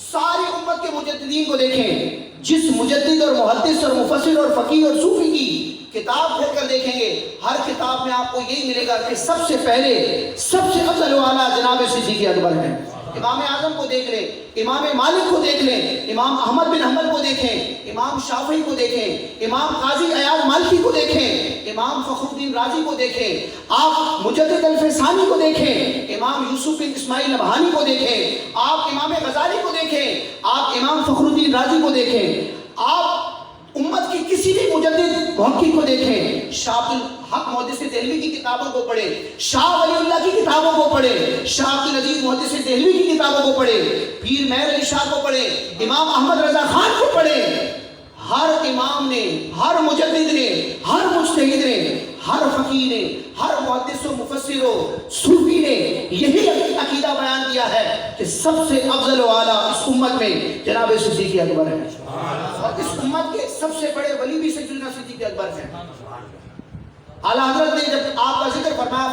ساری امت کے مجددین کو دیکھیں، جس مجدد اور محدث اور مفسر اور فقیہ اور صوفی کی کتاب پھر کر دیکھیں گے، ہر کتاب میں آپ کو یہی ملے گا کہ سب سے پہلے سب سے افضل والا جناب صدیق اکبر ہے۔ امام اعظم کو دیکھ لیں، امام مالک کو دیکھ لیں، امام احمد بن حنبل کو دیکھیں، امام شافعی کو دیکھیں، امام قاضی عیاض مالکی کو دیکھیں، امام فخر الدین رازی کو دیکھیں، آپ مجدد الفسانی کو دیکھیں، امام یوسف بن اسماعیل نبہانی کو دیکھیں، آپ امام غزالی کو دیکھیں، آپ امام فخر الدین رازی کو دیکھیں، آپ امت کی کسی بھی مجدد محقق کو دیکھیں، شاہ عبد الحق محدث دہلوی کی کتابوں کو پڑھیں، شاہ ولی اللہ کی کتابوں کو پڑھیں، شاہ عبد العزیز محدث دہلوی کی کتابوں کو پڑھیں، پیر مہر علی شاہ کو پڑھیں، امام احمد رضا خان کو پڑھیں۔ ہر امام نے، ہر مجدد نے، ہر مجتہد نے، ہر فقیہ نے، ہر محدث و مفسر و صوفی نے یہی عقیدہ بیان کیا ہے کہ سب سے افضل و اعلیٰ اس امت میں جناب صدیق اکبر ہے، اور اس امت کے سب سے بڑے ولی بھی سیدنا صدیق اکبر ہیں۔ اعلیٰ حضرت نے جب آپ کا ذکر فرمایا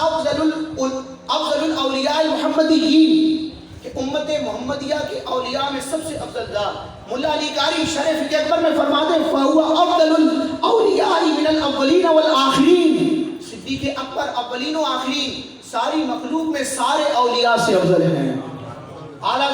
افضل الاولیاء المحمدیین، کہ امت محمدیہ کے اولیاء میں سب سے افضل ذات، ملا علی قاری شرح فقہ اکبر میں فرماتے ہیں فَهُوَ أَفْضَلُ الْأَوْلِيَاءِ مِنَ الْأَوَّلِينَ وَالْآخِرِينَ، صدیق اکبر اولین و آخرین، ساری مخلوق میں سارے اولیاء سے افضل ہیں۔ اعلیٰ